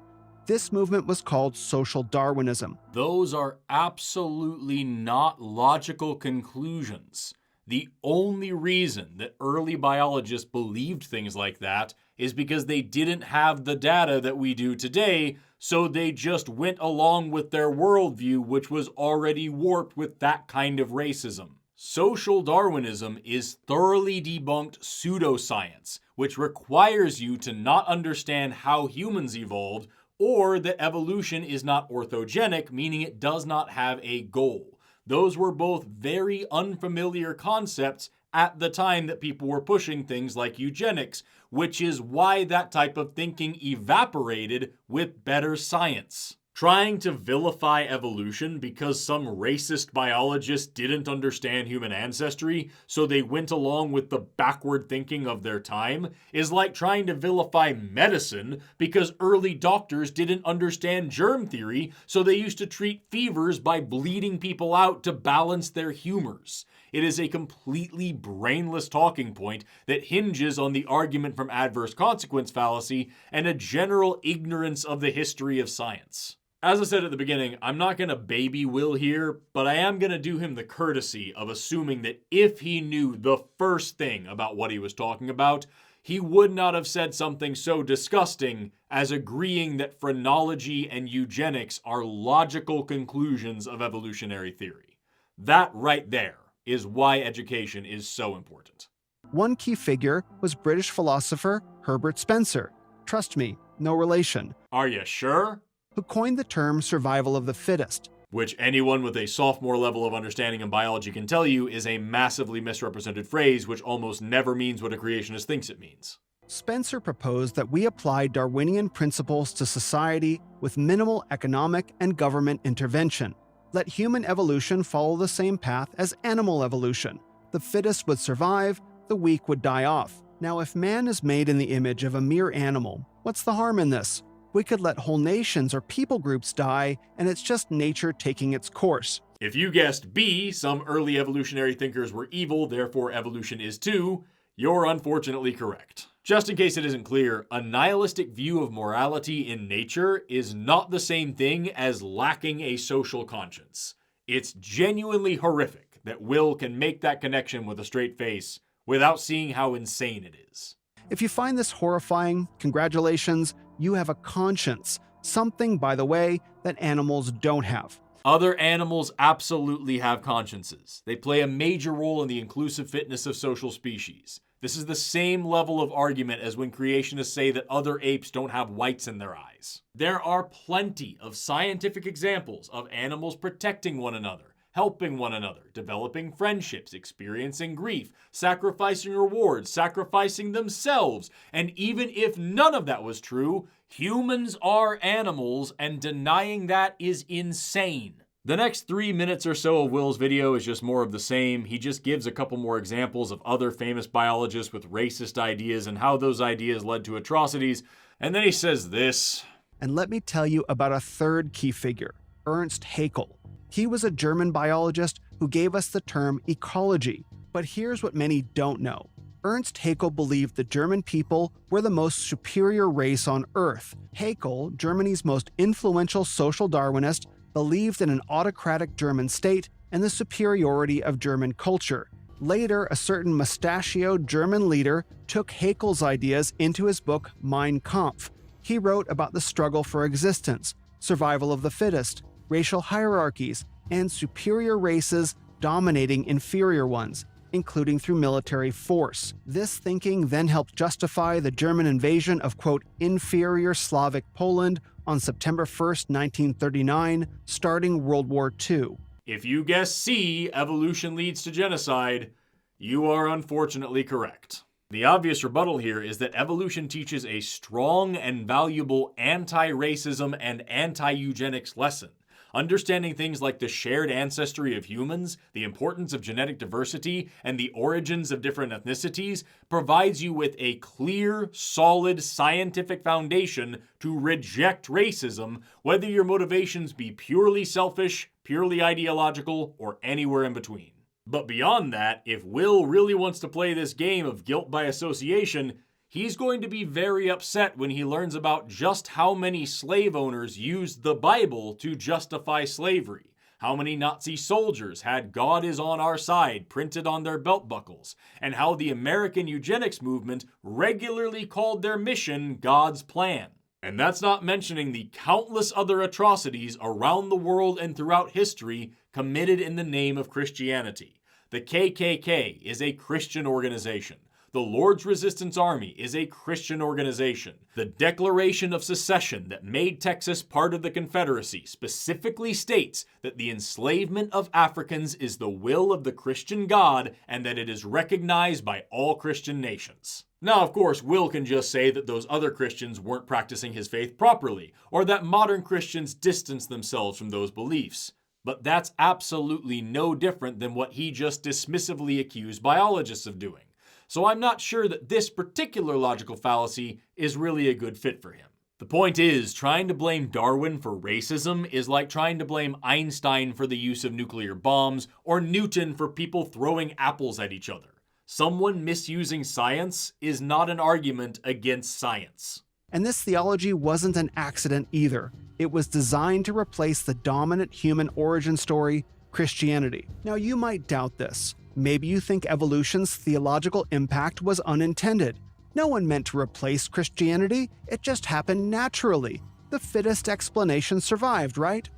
This movement was called social Darwinism. Those are absolutely not logical conclusions. The only reason that early biologists believed things like that is because they didn't have the data that we do today, so they just went along with their worldview, which was already warped with that kind of racism. Social Darwinism is thoroughly debunked pseudoscience, which requires you to not understand how humans evolved, or that evolution is not orthogenic, meaning it does not have a goal. Those were both very unfamiliar concepts at the time that people were pushing things like eugenics, which is why that type of thinking evaporated with better science. Trying to vilify evolution because some racist biologist didn't understand human ancestry, so they went along with the backward thinking of their time, is like trying to vilify medicine because early doctors didn't understand germ theory, so they used to treat fevers by bleeding people out to balance their humors. It is a completely brainless talking point that hinges on the argument from adverse consequence fallacy and a general ignorance of the history of science. As I said at the beginning, I'm not going to baby Will here, but I am going to do him the courtesy of assuming that if he knew the first thing about what he was talking about, he would not have said something so disgusting as agreeing that phrenology and eugenics are logical conclusions of evolutionary theory. That right there is why education is so important. One key figure was British philosopher Herbert Spencer. Trust me, no relation. Are you sure? Who coined the term survival of the fittest. Which anyone with a sophomore level of understanding in biology can tell you is a massively misrepresented phrase which almost never means what a creationist thinks it means. Spencer proposed that we apply Darwinian principles to society with minimal economic and government intervention. Let human evolution follow the same path as animal evolution. The fittest would survive, the weak would die off. Now, if man is made in the image of a mere animal, what's the harm in this? We could let whole nations or people groups die, and it's just nature taking its course. If you guessed B, some early evolutionary thinkers were evil, therefore evolution is too, you're unfortunately correct. Just in case it isn't clear, a nihilistic view of morality in nature is not the same thing as lacking a social conscience. It's genuinely horrific that Will can make that connection with a straight face without seeing how insane it is. If you find this horrifying, congratulations, you have a conscience. Something, by the way, that animals don't have. Other animals absolutely have consciences. They play a major role in the inclusive fitness of social species. This is the same level of argument as when creationists say that other apes don't have whites in their eyes. There are plenty of scientific examples of animals protecting one another, helping one another, developing friendships, experiencing grief, sacrificing rewards, sacrificing themselves. And even if none of that was true, humans are animals, and denying that is insane. The next 3 minutes or so of Will's video is just more of the same. He just gives a couple more examples of other famous biologists with racist ideas and how those ideas led to atrocities. And then he says this. And let me tell you about a third key figure, Ernst Haeckel. He was a German biologist who gave us the term ecology. But here's what many don't know. Ernst Haeckel believed the German people were the most superior race on Earth. Haeckel, Germany's most influential social Darwinist, believed in an autocratic German state and the superiority of German culture. Later, a certain mustachioed German leader took Haeckel's ideas into his book Mein Kampf. He wrote about the struggle for existence, survival of the fittest, racial hierarchies, and superior races dominating inferior ones, including through military force. This thinking then helped justify the German invasion of, quote, inferior Slavic Poland on September 1st, 1939, starting World War II. If you guess C, evolution leads to genocide, you are unfortunately correct. The obvious rebuttal here is that evolution teaches a strong and valuable anti-racism and anti-eugenics lesson. Understanding things like the shared ancestry of humans, the importance of genetic diversity, and the origins of different ethnicities provides you with a clear, solid scientific foundation to reject racism, whether your motivations be purely selfish, purely ideological, or anywhere in between. But beyond that, if Will really wants to play this game of guilt by association, he's going to be very upset when he learns about just how many slave owners used the Bible to justify slavery, how many Nazi soldiers had "God is on our side" printed on their belt buckles, and how the American eugenics movement regularly called their mission God's plan. And that's not mentioning the countless other atrocities around the world and throughout history committed in the name of Christianity. The KKK is a Christian organization. The Lord's Resistance Army is a Christian organization. The Declaration of Secession that made Texas part of the Confederacy specifically states that the enslavement of Africans is the will of the Christian God and that it is recognized by all Christian nations. Now, of course, Will can just say that those other Christians weren't practicing his faith properly, or that modern Christians distance themselves from those beliefs. But that's absolutely no different than what he just dismissively accused biologists of doing. So I'm not sure that this particular logical fallacy is really a good fit for him. The point is, trying to blame Darwin for racism is like trying to blame Einstein for the use of nuclear bombs or Newton for people throwing apples at each other. Someone misusing science is not an argument against science. And this theology wasn't an accident either. It was designed to replace the dominant human origin story, Christianity. Now, you might doubt this. Maybe you think evolution's theological impact was unintended. No one meant to replace Christianity, it just happened naturally. The fittest explanation survived, right?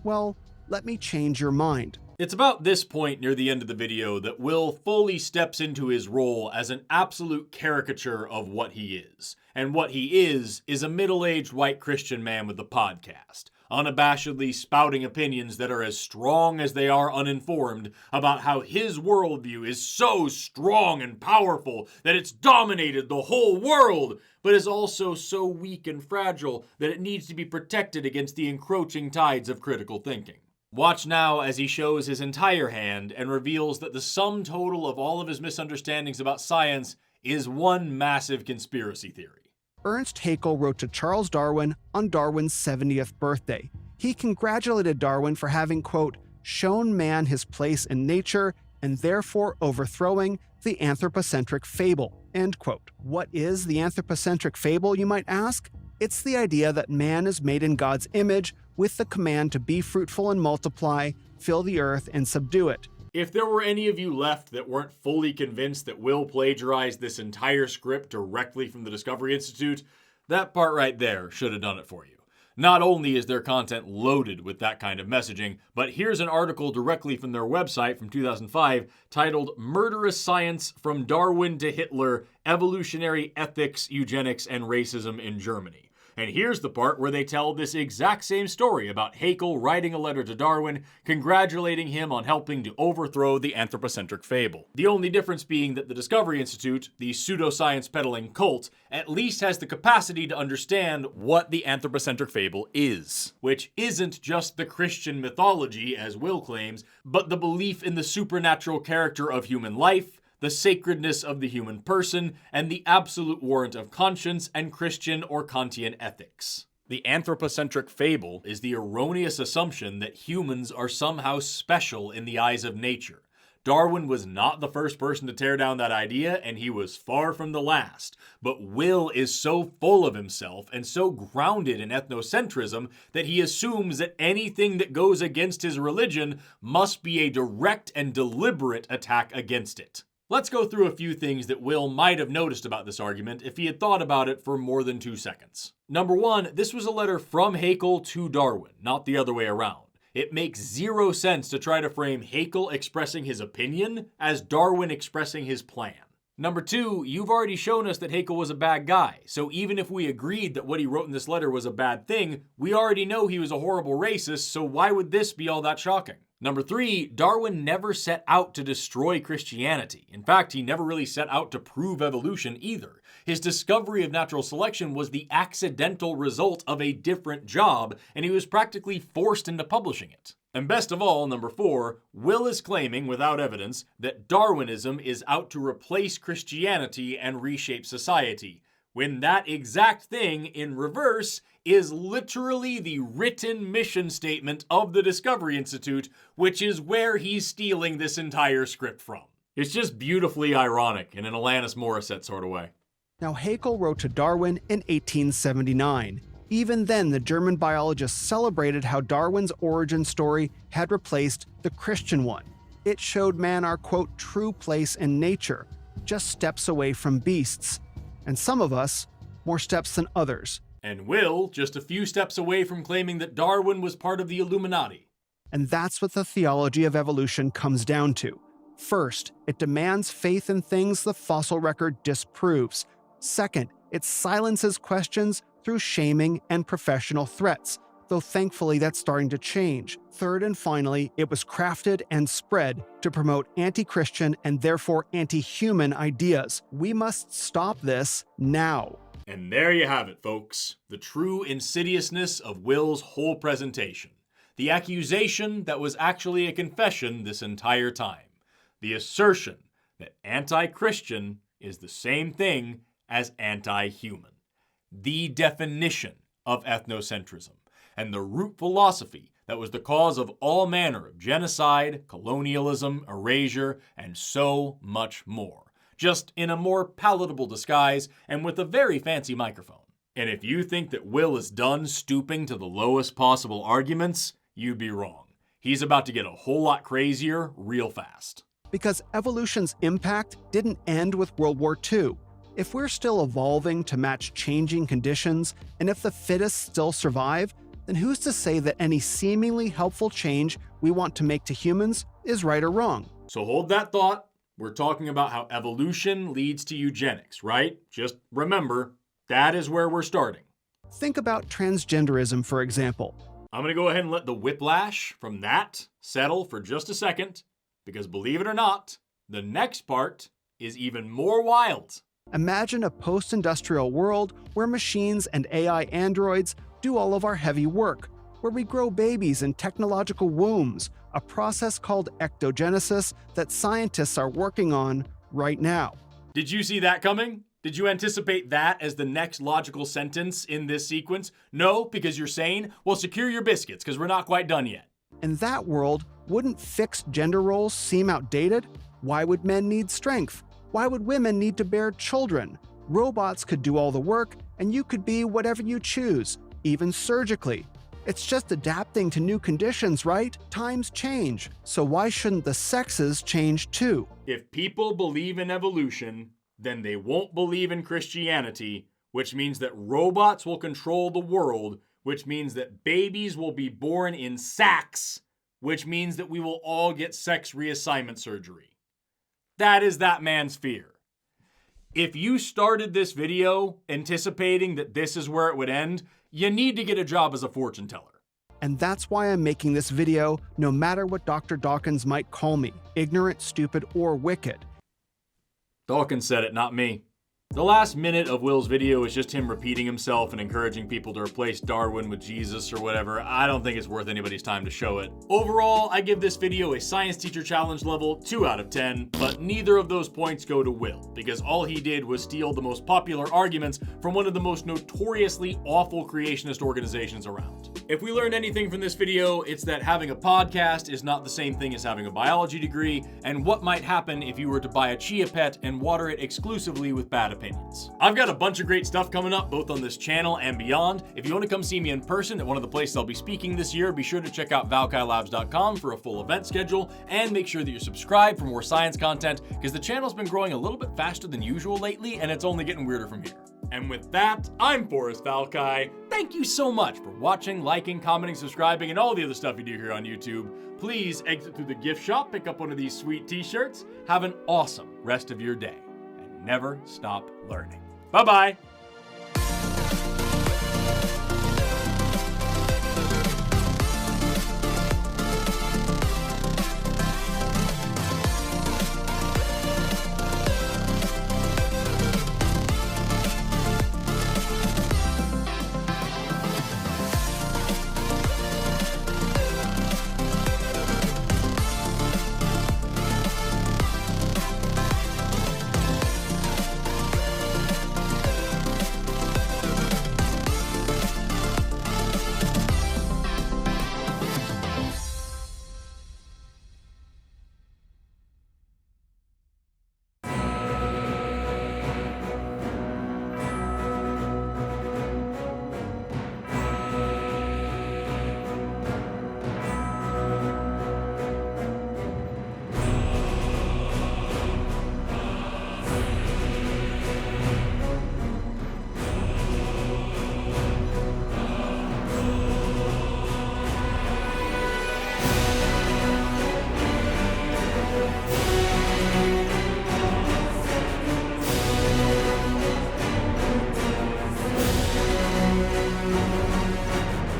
Well, let me change your mind. It's about this point near the end of the video that Will fully steps into his role as an absolute caricature of what he is. And what he is a middle-aged white Christian man with a podcast, unabashedly spouting opinions that are as strong as they are uninformed about how his worldview is so strong and powerful that it's dominated the whole world, but is also so weak and fragile that it needs to be protected against the encroaching tides of critical thinking. Watch now as he shows his entire hand and reveals that the sum total of all of his misunderstandings about science is one massive conspiracy theory. Ernst Haeckel wrote to Charles Darwin on Darwin's 70th birthday. He congratulated Darwin for having, quote, shown man his place in nature and therefore overthrowing the anthropocentric fable, end quote. What is the anthropocentric fable, you might ask? It's the idea that man is made in God's image with the command to be fruitful and multiply, fill the earth, and subdue it. If there were any of you left that weren't fully convinced that Will plagiarized this entire script directly from the Discovery Institute, that part right there should have done it for you. Not only is their content loaded with that kind of messaging, but here's an article directly from their website from 2005 titled Murderous Science from Darwin to Hitler, Evolutionary Ethics, Eugenics, and Racism in Germany. And here's the part where they tell this exact same story about Haeckel writing a letter to Darwin, congratulating him on helping to overthrow the anthropocentric fable. The only difference being that the Discovery Institute, the pseudoscience peddling cult, at least has the capacity to understand what the anthropocentric fable is. Which isn't just the Christian mythology, as Will claims, but the belief in the supernatural character of human life, the sacredness of the human person, and the absolute warrant of conscience and Christian or Kantian ethics. The anthropocentric fable is the erroneous assumption that humans are somehow special in the eyes of nature. Darwin was not the first person to tear down that idea, and he was far from the last. But Will is so full of himself and so grounded in ethnocentrism that he assumes that anything that goes against his religion must be a direct and deliberate attack against it. Let's go through a few things that Will might have noticed about this argument if he had thought about it for more than 2 seconds. Number one, this was a letter from Haeckel to Darwin, not the other way around. It makes zero sense to try to frame Haeckel expressing his opinion as Darwin expressing his plan. Number two, you've already shown us that Haeckel was a bad guy, so even if we agreed that what he wrote in this letter was a bad thing, we already know he was a horrible racist, so why would this be all that shocking? Number three, Darwin never set out to destroy Christianity. In fact, he never really set out to prove evolution either. His discovery of natural selection was the accidental result of a different job, and he was practically forced into publishing it. And best of all, number four, Will is claiming, without evidence, that Darwinism is out to replace Christianity and reshape society, when that exact thing, in reverse, is literally the written mission statement of the Discovery Institute, which is where he's stealing this entire script from. It's just beautifully ironic in an Alanis Morissette sort of way. Now, Haeckel wrote to Darwin in 1879. Even then, the German biologist celebrated how Darwin's origin story had replaced the Christian one. It showed man our, quote, true place in nature, just steps away from beasts. And some of us, more steps than others. And Will, just a few steps away from claiming that Darwin was part of the Illuminati. And that's what the theology of evolution comes down to. First, it demands faith in things the fossil record disproves. Second, it silences questions through shaming and professional threats, though thankfully that's starting to change. Third and finally, it was crafted and spread to promote anti-Christian and therefore anti-human ideas. We must stop this now. And there you have it, folks. The true insidiousness of Will's whole presentation. The accusation that was actually a confession this entire time. The assertion that anti-Christian is the same thing as anti-human. The definition of ethnocentrism, and the root philosophy that was the cause of all manner of genocide, colonialism, erasure, and so much more. Just in a more palatable disguise and with a very fancy microphone. And if you think that Will is done stooping to the lowest possible arguments, you'd be wrong. He's about to get a whole lot crazier real fast. Because evolution's impact didn't end with World War II. If we're still evolving to match changing conditions, and if the fittest still survive, then who's to say that any seemingly helpful change we want to make to humans is right or wrong? So hold that thought. We're talking about how evolution leads to eugenics, right? Just remember, that is where we're starting. Think about transgenderism, for example. I'm going to go ahead and let the whiplash from that settle for just a second, because believe it or not, the next part is even more wild. Imagine a post-industrial world where machines and AI androids do all of our heavy work, where we grow babies in technological wombs, a process called ectogenesis that scientists are working on right now. Did you see that coming? Did you anticipate that as the next logical sentence in this sequence? No, because you're saying, well, secure your biscuits, because we're not quite done yet. In that world, wouldn't fixed gender roles seem outdated? Why would men need strength? Why would women need to bear children? Robots could do all the work, and you could be whatever you choose, even surgically. It's just adapting to new conditions, right? Times change, so why shouldn't the sexes change too? If people believe in evolution, then they won't believe in Christianity, which means that robots will control the world, which means that babies will be born in sacks, which means that we will all get sex reassignment surgery. That is that man's fear. If you started this video anticipating that this is where it would end, you need to get a job as a fortune teller. And that's why I'm making this video, no matter what Dr. Dawkins might call me, ignorant, stupid, or wicked. Dawkins said it, not me. The last minute of Will's video is just him repeating himself and encouraging people to replace Darwin with Jesus or whatever. I don't think it's worth anybody's time to show it. Overall, I give this video a science teacher challenge level 2 out of 10, but neither of those points go to Will, because all he did was steal the most popular arguments from one of the most notoriously awful creationist organizations around. If we learned anything from this video, it's that having a podcast is not the same thing as having a biology degree, and what might happen if you were to buy a chia pet and water it exclusively with bad opinions. I've got a bunch of great stuff coming up, both on this channel and beyond. If you want to come see me in person at one of the places I'll be speaking this year, be sure to check out valkailabs.com for a full event schedule, and make sure that you're subscribed for more science content, because the channel's been growing a little bit faster than usual lately, and it's only getting weirder from here. And with that, I'm Forrest Valkai. Thank you so much for watching, liking, commenting, subscribing, and all the other stuff you do here on YouTube. Please exit through the gift shop, pick up one of these sweet t-shirts. Have an awesome rest of your day, and never stop learning. Bye-bye.